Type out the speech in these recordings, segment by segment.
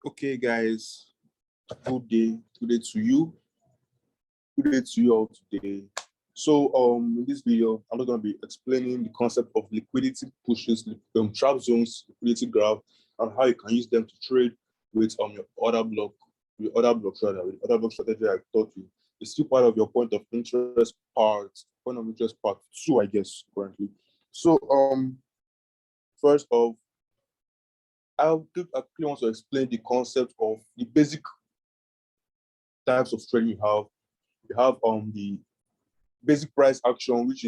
Okay, guys, good day. Good day to you. Good day to you all today. So, in this video, I'm not going to be explaining the concept of liquidity pushes, trap zones, liquidity graph, and how you can use them to trade with your order block, with other block strategy I taught you. It's still part of your point of interest part 2, I guess, currently. So, first off, I quickly want to explain the concept of the basic types of trading you have. You have the basic price action, which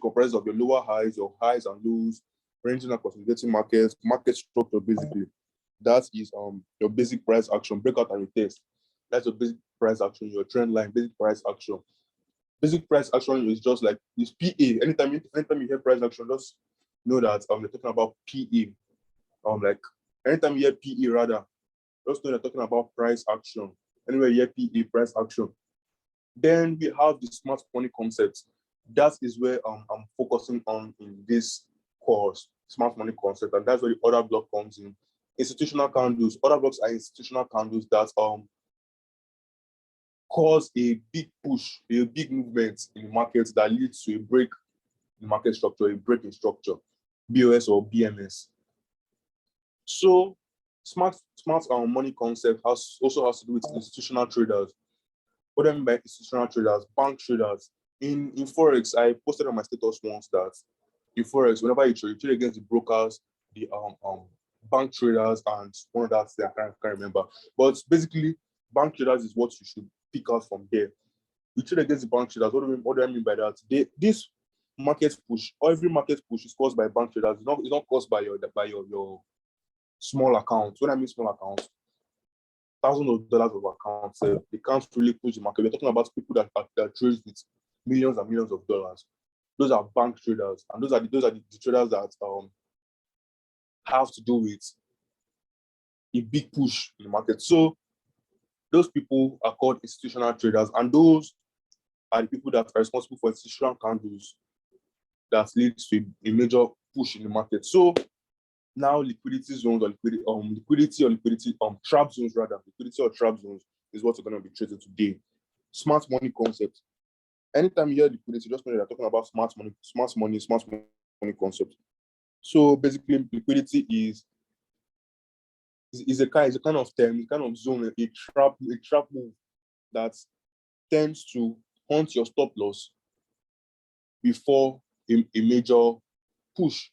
comprises of your lower highs, your highs and lows, ranging and consolidating markets, market structure basically. That is your basic price action, breakout and retest. That's your basic price action, your trend line, basic price action. Basic price action is just like this PA. Anytime you hear price action, just know that they're talking about PA. Like anytime you hear PE rather, just know they're talking about price action. Anyway, you hear PA, price action. Then we have the smart money concept. That is where I'm focusing on in this course, smart money concept, and that's where the other block comes in. Institutional candles. Other blocks are institutional candles that cause a big push, a big movement in the market that leads to a break in market structure, a break in structure, BOS or BMS. So smart money concept also has to do with institutional traders. What do I mean by institutional traders? Bank traders. In Forex, I posted on my status once that in Forex, whenever you trade against the brokers, the bank traders, and one of that I can't remember. But basically, bank traders is what you should pick out from there. You trade against the bank traders. What do I mean by that? This market push, or every market push is caused by bank traders. It's not caused by your small accounts. When I mean small accounts, thousands of dollars of accounts, they can't really push the market. We're talking about people that trade with millions and millions of dollars. Those are bank traders, and those are the traders that have to do with a big push in the market. So those people are called institutional traders, and those are the people that are responsible for institutional candles that leads to a major push in the market. So now liquidity zones or liquidity trap zones rather, liquidity or trap zones is what we're going to be trading today. Smart money concept. Anytime you hear liquidity, just know they're talking about smart money concept. So basically, liquidity is a kind of term, a kind of zone, a trap move that tends to hunt your stop loss before a major push.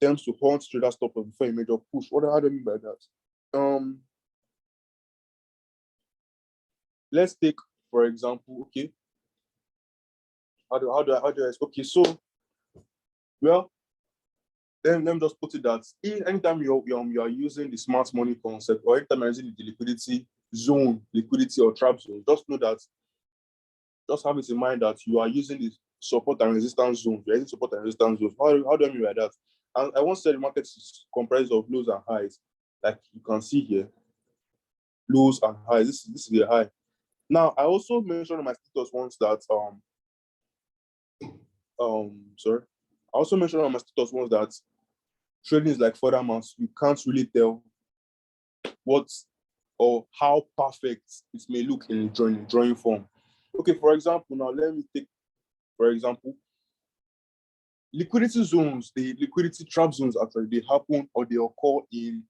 Tends to hunt trader stop loss before a major push. How do I mean by that? Let's take, for example, okay. How do I okay, so well, then let me just put it that anytime you are using the smart money concept, or anytime you're using the liquidity zone, liquidity or trap zone, just know that, just have it in mind that you are using the support and resistance zones. You're using support and resistance zones. How do I mean by that? And I once said the market is comprised of lows and highs, like you can see here, lows and highs. This is the high. Now, I also mentioned on my status once that sorry. I also mentioned on my status once that trading is like further maths. You can't really tell what or how perfect it may look in drawing form. Okay, for example, now let me take, for example, liquidity zones, the liquidity trap zones actually, they happen or they occur in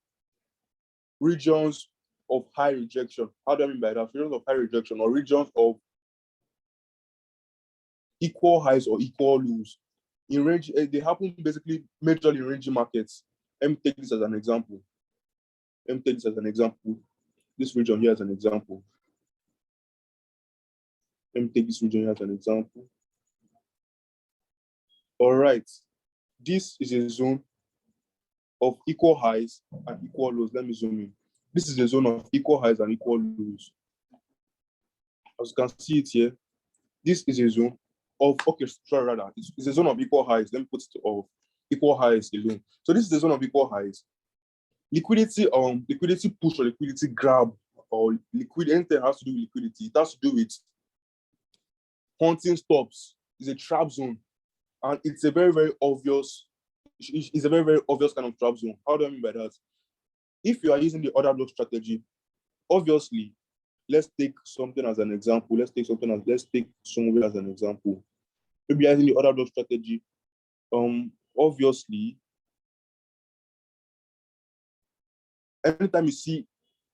regions of high rejection. How do I mean by that? Regions of high rejection or regions of equal highs or equal lows. In range, they happen basically majorly in ranging markets. Let me take this as an example. This region here as an example. Let me take this region here as an example. All right. This is a zone of equal highs and equal lows. Let me zoom in. This is a zone of equal highs and equal lows. As you can see it here, this is a zone of, okay, sorry, rather, it's a zone of equal highs. Let me put it of equal highs alone. So this is the zone of equal highs. Liquidity push or liquidity grab or anything has to do with liquidity. It has to do with hunting stops. It's a trap zone, and it's a very, very obvious. It's a very, very obvious kind of trap zone. How do I mean by that? If you are using the order block strategy, obviously, let's take something as an example. Let's take somewhere as an example. Maybe using the order block strategy. Obviously, anytime you see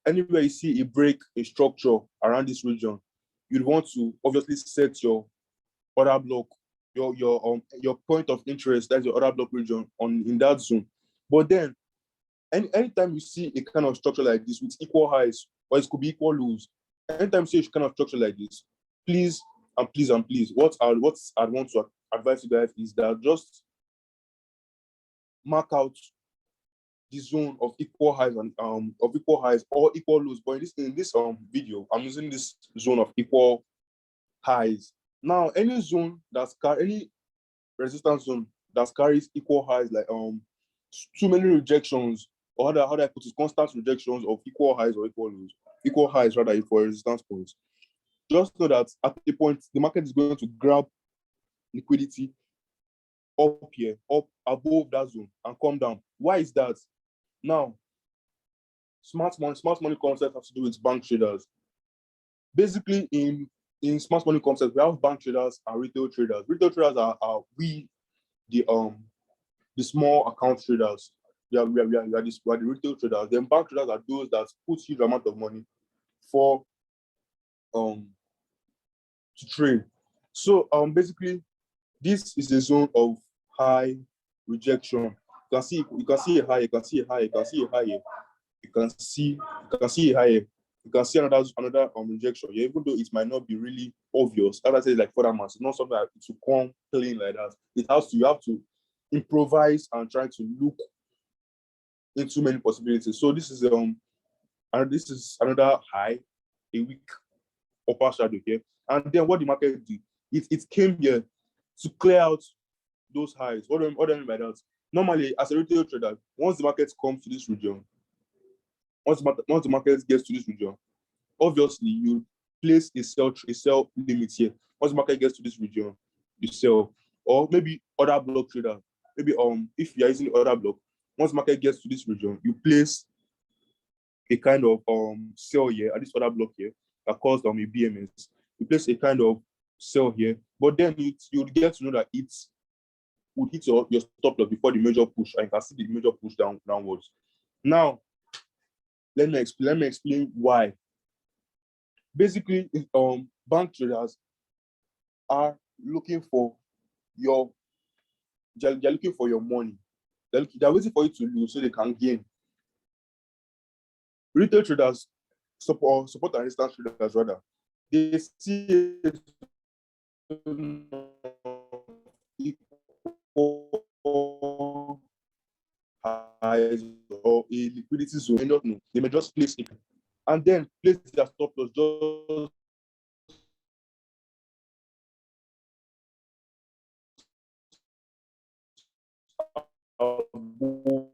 anywhere you see a break in structure around this region, you'd want to obviously set your order block, your point of interest, that's your order block region on in that zone. But then anytime you see a kind of structure like this with equal highs, or it could be equal lows, anytime you see a kind of structure like this, please and please, what I want to advise you guys is that just mark out the zone of equal highs and or equal lows. But in this video, I'm using this zone of equal highs. Now, any zone any resistance zone that carries equal highs, like too many rejections, or how do I put it, constant rejections of equal highs or equal lows, equal highs rather for resistance points. Just know that at the point the market is going to grab liquidity up here, up above that zone, and come down. Why is that? Now, smart money concept has to do with bank traders. Basically, in smart money concept, we have bank traders and retail traders. Retail traders are we, the small account traders. We are the retail traders. Then bank traders are those that put huge amount of money for to trade. So basically, this is a zone of high rejection. You can see a high, you can see a high, you can see a high, you can see a high, you can see another rejection. Yeah, even though it might not be really obvious, as I say, like further mass, it's not something that to come clean like that. You have to improvise and try to look into many possibilities. So this is another high, a weak upper shadow here. And then what the market did, it came here to clear out those highs. What do I mean by that? Normally, as a retail trader, once the market comes to this region, once the market gets to this region, obviously you place a sell limit here. Once the market gets to this region, you sell. Or maybe other block trader. Maybe if you're using the other block, once the market gets to this region, you place a kind of sell here at this other block here that caused a BMS. You place a kind of sell here, but then you'll get to know that it would hit your stop loss before the major push, and you can see the major push downwards. Now, let me explain why. Basically, bank traders are looking for they're looking for your money. They're waiting for you to lose so they can gain. Retail traders, support and resistance traders rather, they see equal highs or a liquidity zone. They may not know. They may just place it and then place their stop loss just above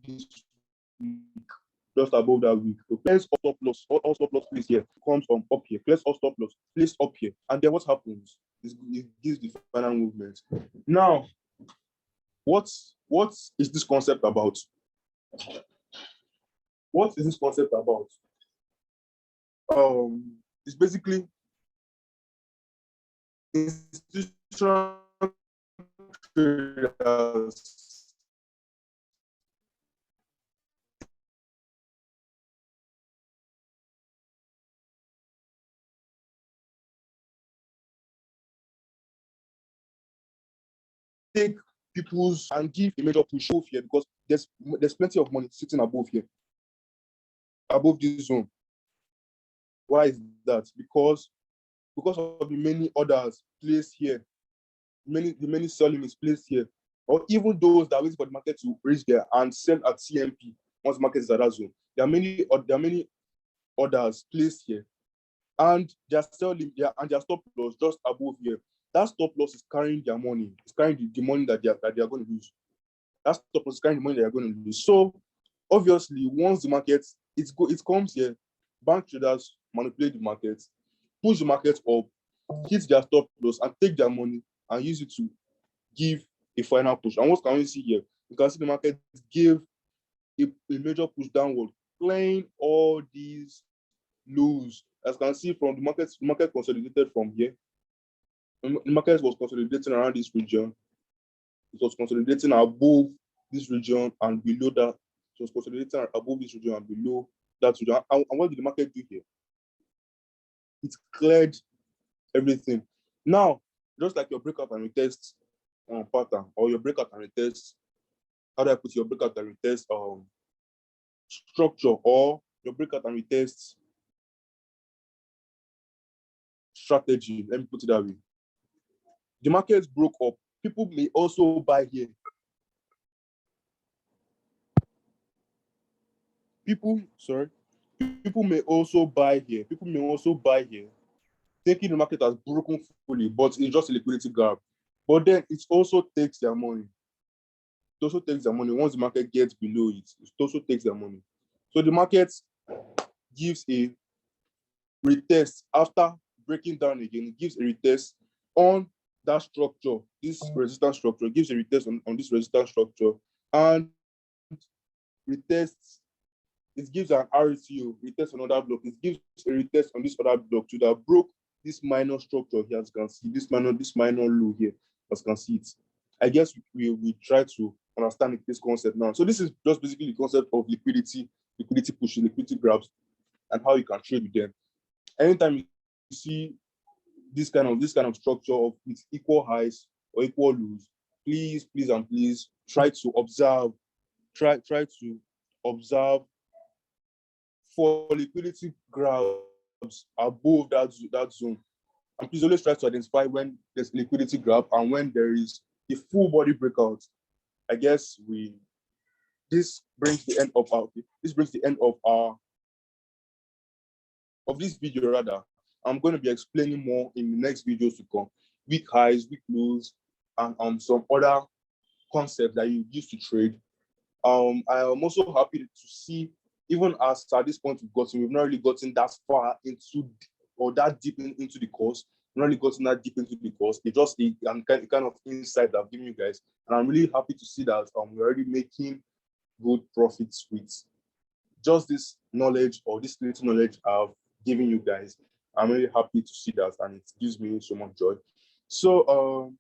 this week, just above that week. So place stop loss, all stop loss place here comes from up here. Place all stop loss, place up here, and then what happens? It gives the final movement. Now, what is this concept about? What is this concept about? It's basically institutional traders take people's and give a major push above here because there's plenty of money sitting above here, above this zone. Why is that? Because of the many orders placed here, the many sell limits placed here, or even those that wait for the market to reach there and sell at CMP once the market is at that zone. There are many orders placed here, and their stop loss just above here. That stop loss is carrying their money. It's carrying the money that they are going to lose. That stop loss is carrying the money they are going to lose. So obviously, once the market it comes here, bank traders manipulate the market, push the market up, hit their stop loss, and take their money and use it to give a final push. And what can we see here? You can see the market give a major push downward, clearing all these lows. As you can see from the market consolidated from here. The market was consolidating around this region. It was consolidating above this region and below that. It was consolidating above this region and below that region. And what did the market do here? It cleared everything. Now, just like your breakout and retest pattern, or your breakout and retest, how do I put your breakout and retest structure, or your breakout and retest strategy? Let me put it that way. The markets broke up. People may also buy here. People may also buy here. People may also buy here, thinking the market has broken fully, but it's just a liquidity grab. But then it also takes their money. It also takes their money. Once the market gets below it, it also takes their money. So the market gives a retest after breaking down again. It gives a retest on that structure, this resistance structure. It gives a retest on this resistance structure, and retests. It gives an RTO, retest another block. It gives a retest on this other block to that broke this minor structure here, as you can see, this minor low here, as you can see it. I guess we try to understand this concept now. So this is just basically the concept of liquidity pushing, liquidity grabs, and how you can trade with them. Anytime you see this kind of structure with equal highs or equal lows, please try to observe for liquidity grabs above that zone. And please always try to identify when there's liquidity grab and when there is a full body breakout. I guess this brings the end of this video rather. I'm going to be explaining more in the next videos to come. Weak highs, weak lows, and some other concepts that you use to trade. I am also happy to see, even as at this point we've not really gotten that far into or that deep into the course. We've not really gotten that deep into the course. It's just a kind of insight that I've given you guys. And I'm really happy to see that we're already making good profits with just this knowledge or this little knowledge I've given you guys. I'm really happy to see that, and it gives me so much joy. So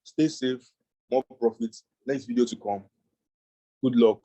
stay safe, more profits. Next video to come. Good luck.